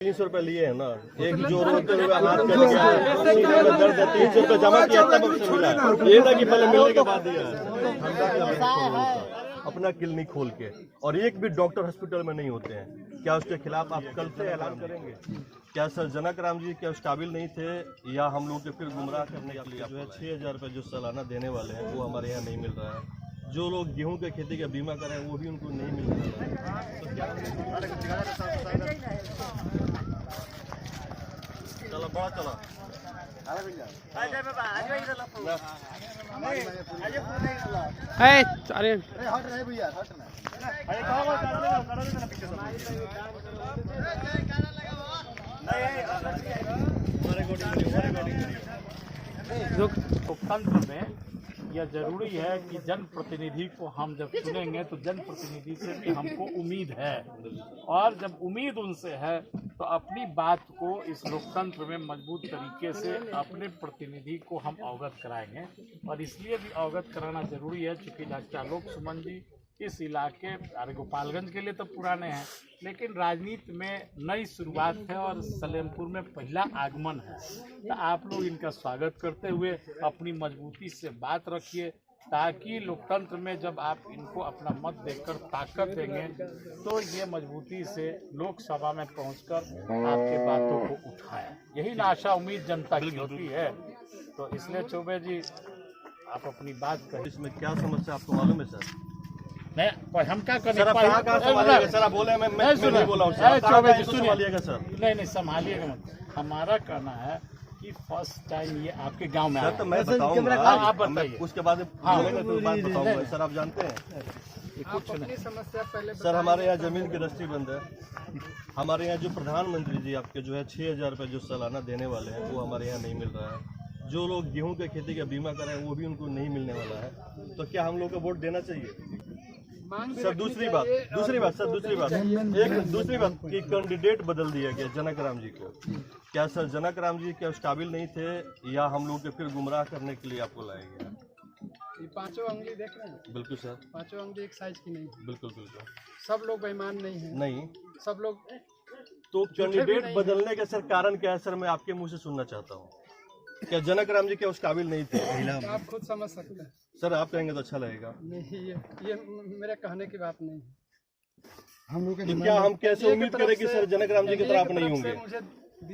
300 रुपए लिए है ना, एक जो रोते हुए हाथ कट गया, सीने में दर्द है, 300 रुपए जमा किया तब हमसे मिला। ये ना कि पहले मिलने के बाद दिया। अपना क्लिनिक खोल के और एक भी डॉक्टर हॉस्पिटल में नहीं होते हैं, क्या उसके खिलाफ आप कल से ऐलान करेंगे? क्या सर जनक राम जी क्या उस काबिल नहीं थे, या हम लोग के फिर गुमराह करने के लिए जो है 6,000 रुपये जो सालाना देने वाले हैं वो हमारे यहाँ नहीं मिल रहा है? जो लोग गेहूं के खेती का बीमा करें वो भी उनको नहीं मिल रहा है। तो क्या चलो बड़ा चलो अरे लोकतंत्र में यह जरूरी है कि जनप्रतिनिधि को हम जब चुनेंगे तो जनप्रतिनिधि से भी हमको उम्मीद है, और जब उम्मीद उनसे है तो अपनी बात को इस लोकतंत्र में मजबूत तरीके से अपने प्रतिनिधि को हम अवगत कराएंगे। और इसलिए भी अवगत कराना जरूरी है क्योंकि डॉक्टर आलोक सुमन जी इस इलाके अरे गोपालगंज के लिए तो पुराने हैं, लेकिन राजनीति में नई शुरुआत है और सलेमपुर में पहला आगमन है। तो आप लोग इनका स्वागत करते हुए अपनी मजबूती से बात रखिए, ताकि लोकतंत्र में जब आप इनको अपना मत देकर ताकत देंगे तो ये मजबूती से लोकसभा में पहुंचकर आपके बातों को उठाए। यही ना आशा उम्मीद जनता की होती है। तो इसलिए चौबे जी आप अपनी बात करें। इसमें क्या समस्या आपको मालूम है सर? नहीं हम क्या करें? सर आप बोले मैं नहीं बोला हूँ सर, संभालिएगा सर। नहीं संभालिएगा मत। हमारा कहना है कि फर्स्ट टाइम ये आपके गांव में आया। तो मैं बताऊंगा, आप बताइए, उसके बाद बोलेंगे तो बात बताऊंगा। सर आप जानते हैं कुछ नहीं समस्या पहले सर, हमारे यहाँ जमीन की रजिस्ट्री बंद है। हमारे यहाँ जो प्रधानमंत्री जी आपके जो है 6,000 रुपये जो सालाना देने वाले हैं वो हमारे यहाँ नहीं मिल रहा है। जो लोग गेहूं के खेती का बीमा करें वो भी उनको नहीं मिलने वाला है। तो क्या हम लोग को वोट देना चाहिए? सर दूसरी बात कि कैंडिडेट बदल दिया गया जनक राम जी को। क्या सर जनक राम जी क्या उस काबिल नहीं थे, या हम लोग के फिर गुमराह करने के लिए आपको लाया गया? ये पांचों उंगली देख रहे हैं? बिल्कुल सर, पांचों उंगली एक साइज की नहीं है। बिल्कुल सब लोग बेईमान नहीं है, नहीं। सब लोग तो कैंडिडेट बदलने का सर कारण क्या है सर? मैं आपके मुंह से सुनना चाहता हूँ। क्या जनक राम जी क्या उस काबिल नहीं थे? आप खुद समझ सकते हैं सर, आप कहेंगे तो अच्छा लगेगा। नहीं, ये मेरे कहने की बात नहीं है। हम लोग क्या हम कैसे उम्मीद करें कि सर जनक राम जी की तरह आप नहीं होंगे?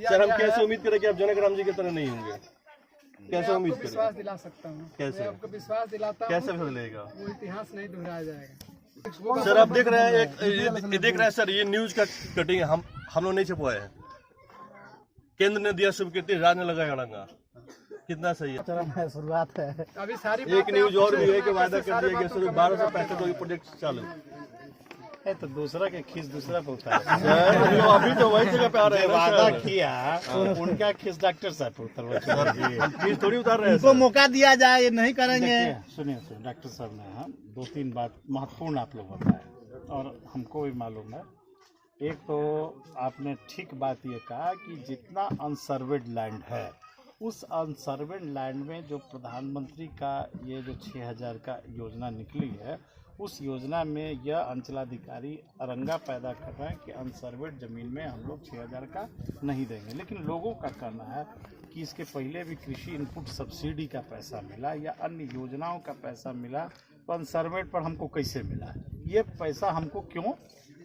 सर हम कैसे उम्मीद करें कि आप जनक राम जी की तरह नहीं होंगे? कैसे उम्मीद करें? विश्वास दिला सकता हूँ। कैसे? आपको विश्वास दिलाता हूँ। कैसे बदलेगा? वो इतिहास नहीं दोहराया जाएगा। सर आप देख रहे हैं देख रहे हैं सर, ये न्यूज का कटिंग हम लोग नहीं छपवाए हैं। केंद्र ने दिया स्वीकृति, राज्य ने लगाया अड़ंगा। कितना सही है? शुरुआत है अभी सारी। एक न्यूज और भी है कि वायदा कर दिया गया सिर्फ 12 से 65 प्रोजेक्ट चालू है। तो दूसरा के खींच दूसरा पे उतार सर, अभी तो वही जगह पे आ रहे हैं। वादा किया उनका खींच डॉक्टर साहब पे उतर, खींच थोड़ी उतार रहे हैं। उनको मौका दिया जाए, ये नहीं करेंगे। सुनिए डॉक्टर साहब ने हम 2-3 बात महत्वपूर्ण आप लोग बताए और हमको भी मालूम है। एक तो आपने ठीक बात ये कहा कि जितना अनसर्वेड लैंड है, उस अनसर्वेड लैंड में जो प्रधानमंत्री का ये जो 6,000 का योजना निकली है, उस योजना में यह अंचलाधिकारी अरंगा पैदा कर रहे हैं कि अनसर्वेड ज़मीन में हम लोग 6,000 का नहीं देंगे। लेकिन लोगों का कहना है कि इसके पहले भी कृषि इनपुट सब्सिडी का पैसा मिला या अन्य योजनाओं का पैसा मिला, तो अनसर्वेड पर हमको कैसे मिला? ये पैसा हमको क्यों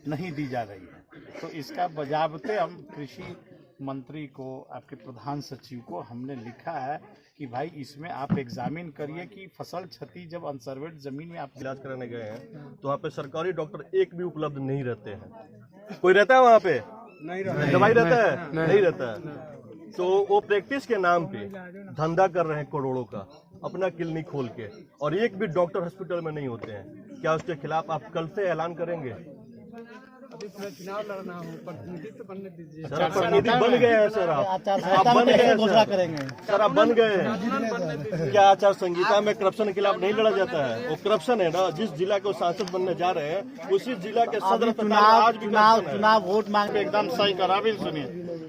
नहीं दी जा रही है? तो इसका बजाबते हम कृषि मंत्री को, आपके प्रधान सचिव को हमने लिखा है कि भाई इसमें आप एग्जामिन करिए कि फसल क्षति जब अनसर्वेड जमीन में आप इलाज कराने गए हैं तो वहाँ पे सरकारी डॉक्टर एक भी उपलब्ध नहीं रहते हैं। कोई रहता है वहाँ पे? नहीं रहता। दवाई रहता है? नहीं रहता है। तो वो प्रैक्टिस के नाम पे धंधा कर रहे हैं करोड़ों का, अपना क्लिनिक खोल के, और एक भी डॉक्टर हॉस्पिटल में नहीं होते हैं। क्या उसके खिलाफ आप कल से ऐलान करेंगे? अभी चुनाव लड़ना हो, प्रतिनिधित्व बनने दीजिए। सर प्रतिनिधि बन गए हैं सर, आप बन गए हैं घोषणा करेंगे सर, आप बन गए हैं। क्या आचार संहिता में करप्शन के खिलाफ नहीं लड़ा जाता है? वो करप्शन है ना, जिस जिला के सांसद बनने जा रहे हैं उसी जिला के सदर चुनाव वोट मांग एकदम सही करा। अभी सुनिए,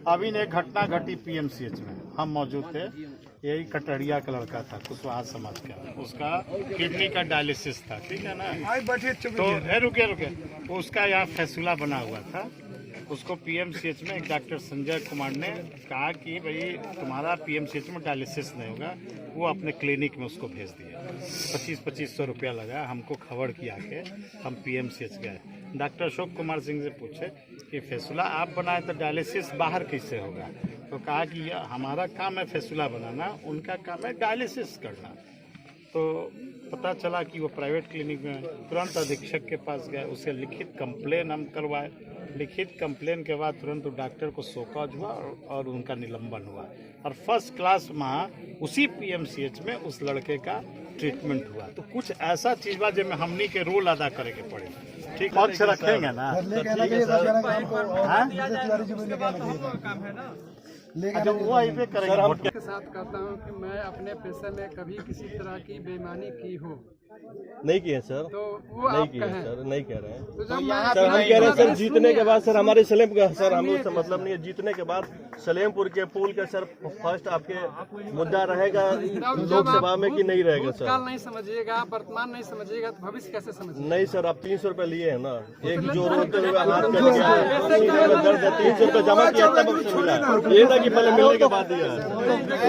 अभी एक घटना घटी PMCH में, हम मौजूद थे। यही कटड़िया का लड़का था, कुशवाहा समाज का, उसका किडनी का डायलिसिस था, ठीक है ना? तो रुके उसका यहाँ फैसला बना हुआ था उसको पीएमसीएच में एक डॉक्टर संजय कुमार ने कहा कि भाई तुम्हारा पीएमसीएच में डायलिसिस नहीं होगा, वो अपने क्लिनिक में उसको भेज दिया। 2500 रुपया लगा, हमको खबर किया के हम पीएमसीएच गए। डॉक्टर अशोक कुमार सिंह से पूछे कि फैसला आप बनाए तो डायलिसिस बाहर कैसे होगा, तो कहा कि हमारा काम है फैसला बनाना, उनका काम है डायलिसिस करना। तो पता चला कि वो प्राइवेट क्लिनिक में, तुरंत अधीक्षक के पास गए, उसे लिखित कंप्लेन हम करवाए। लिखित कंप्लेन के बाद तुरंत डॉक्टर को शोकॉज हुआ और उनका निलंबन हुआ, और फर्स्ट क्लास वहाँ उसी पीएमसीएच में उस लड़के का ट्रीटमेंट हुआ। तो कुछ ऐसा चीज बा जिसमें हमनी के रोल अदा करे के पड़े। ठीक है, से रखेंगे ना, जब वो आई पे करेंगे। हम के साथ कहता हूँ कि मैं अपने पेशे में कभी किसी तरह की बेईमानी की हो नहीं किए सर, तो वो नहीं आप किए कहें। सर, नहीं कह रहे हैं तो जब सर। हम कह रहे हैं सर जीतने के बाद सर हमारे सलेमपुर सर हम लोग से मतलब नहीं है, जीतने के बाद सलेमपुर के पुल का सर फर्स्ट आपके मुद्दा रहेगा लोकसभा में कि नहीं रहेगा सर? काल नहीं समझिएगा, वर्तमान नहीं समझिएगा तो भविष्य कैसे समझिएगा? नहीं सर, आप 300 रुपए लिए है ना, एक जो रोते हुए हाथ कट गया, दर्द है, 300 रुपए जमा किया तब अवसर मिला। ये था कि पहले मिलने के बाद दिया।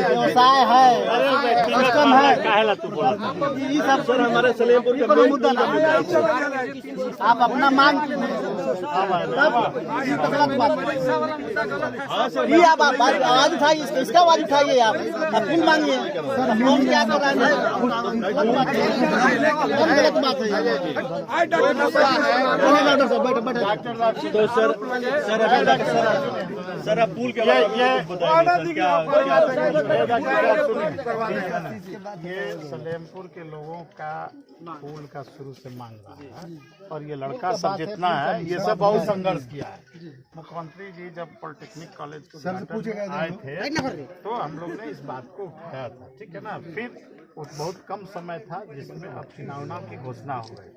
व्यवसाय है, सिस्टम है। ये सब सर हमारे सलेमपुर का मेन मुद्दा ना, आप अपना मांग ये आप आवाज उठाइए, इसका आवाज उठाइए, आप फूल मांगिए। हम क्या कर रहे हैं? गलत बात है। तो सर अब पुल के ये सलेमपुर के लोगों का पुल का शुरू से मांग रहा है, और ये लड़का सब जितना है ये सब बहुत संघर्ष किया है। मुख्यमंत्री जी जब पॉलिटेक्निक कॉलेज को आए थे तो हम लोग ने इस बात को उठाया था, ठीक है ना। फिर बहुत कम समय था जिसमें अब चुनाव की घोषणा हो गई।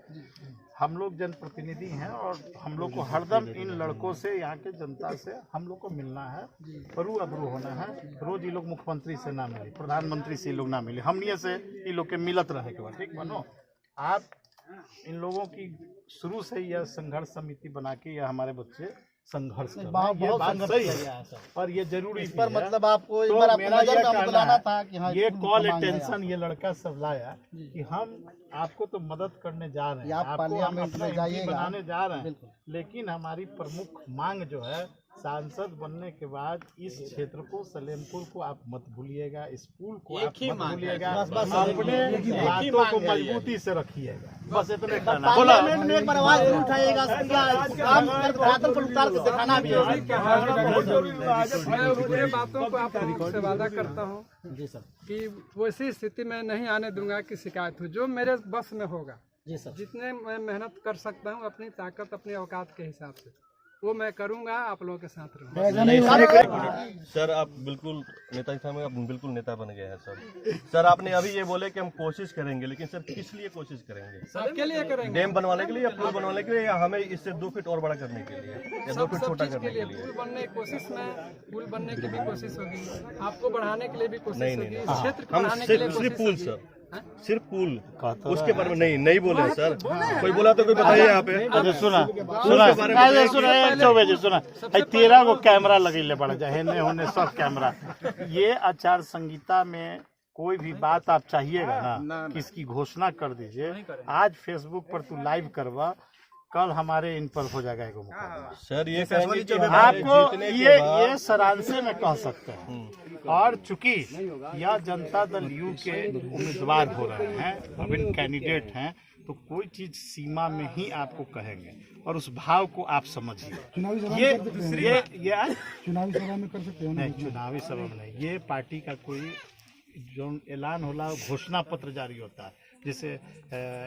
हम लोग जनप्रतिनिधि हैं और हम लोग को हरदम इन लड़कों से, यहाँ के जनता से हम लोग को मिलना है, रू अबरू होना है। रोज ये लोग मुख्यमंत्री से ना मिले, प्रधानमंत्री से ये लोग ना मिले, हमने से ये लोग के मिलत रहे के बाद, ठीक बनो। आप इन लोगों की शुरू से यह संघर्ष समिति बना के यह हमारे बच्चे संघर्ष कर रहे हैं, ये बात सही है और ये जरूरी इस पर है। मतलब आपको एक तो बार मेरा ये कहना था कि हाँ, ये कॉल अटेंशन ये लड़का सब लाया कि हम आपको तो मदद करने जा रहे हैं, आप आपको हम पार्लियामेंट अपना में MP जाइएगा। बनाने जा रहे हैं, लेकिन हमारी प्रमुख मांग जो है, सांसद बनने के बाद इस क्षेत्र को, सलेमपुर को आप मत भूलिएगा, इस पुल को आप मत भूलिएगा, अपने बातों को मजबूती से रखिएगा, बस इतने कहना। पार्लियामेंट में एक बार आवाज जरूर उठाइएगा, काम करके धरातल पर उतार के दिखाना भी है। मैं उनके बातों को आप लोगों से वादा करता हूँ जी सर, कि वैसी स्थिति में नहीं आने दूंगा कि शिकायत हो। जो मेरे बस में होगा, जी सर, जितने मैं मेहनत कर सकता हूँ अपनी ताकत, अपने औकात के हिसाब से, वो मैं करूंगा। आप लोगों के साथ रहूंगा। सर आप बिल्कुल नेता साहब, आप बिल्कुल नेता बन गए हैं सर। सर आपने अभी ये बोले कि हम कोशिश करेंगे, लेकिन सर किस लिए कोशिश करेंगे? सबके लिए करेंगे, डैम बनवाने के लिए या पुल बनवाने के लिए, या हमें इससे 2 फीट और बड़ा करने के लिए, या 2 फीट छोटा करने के लिए? पुल बनने की कोशिश में, पुल बनने की भी कोशिश होगी, आपको बढ़ाने के लिए भी कोशिश होगी, क्षेत्र को हम बढ़ाने के लिए सिर्फ पुल सर, हाँ? सिर्फ पुल, उसके बारे में नहीं बोले हैं सर। कोई बोला तो कोई बताइए यहाँ पे। सुना सुना 13 गो कैमरा लगे बड़ा जहने होने सब कैमरा। ये आचार संहिता में कोई भी बात आप चाहिएगा ना, किसकी घोषणा कर दीजिए। आज फेसबुक पर तू लाइव करवा, कल हमारे इन पर हो जाएगा एगो मुकदमा। सर ये कहेंगे कि आपको ये सरांसे में कह सकते हैं। और चूंकि यह जनता दल यू के उम्मीदवार हो रहे हैं, विभिन्न कैंडिडेट हैं, तो कोई चीज सीमा में ही आपको कहेंगे और उस भाव को आप समझिए। ये चुनावी सभा में कर सकते हो? नहीं, चुनावी सभा में नहीं। ये पार्टी का कोई जो ऐलान होला, घोषणा पत्र जारी होता है, जैसे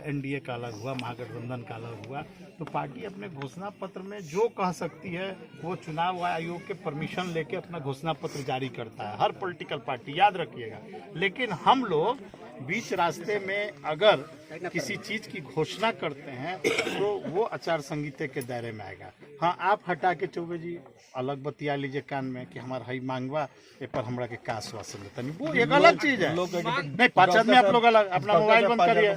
एनडीए का अलग हुआ, महागठबंधन का अलग हुआ, तो पार्टी अपने घोषणा पत्र में जो कह सकती है वो चुनाव आयोग के परमिशन लेके अपना घोषणा पत्र जारी करता है, हर पॉलिटिकल पार्टी, याद रखिएगा। लेकिन हम लोग बीच रास्ते में अगर किसी चीज की घोषणा करते हैं तो वो आचार संहिता के दायरे में आएगा। हाँ, आप हटा के चौबे जी अलग बतिया लीजिए कान में कि हमारा हई मांगवा ए पर हमरा के का आश्वासन देता नहीं, वो एक अलग चीज है। नहीं, 5 आदमी आप लोग अलग अपना मोबाइल बंद करिए।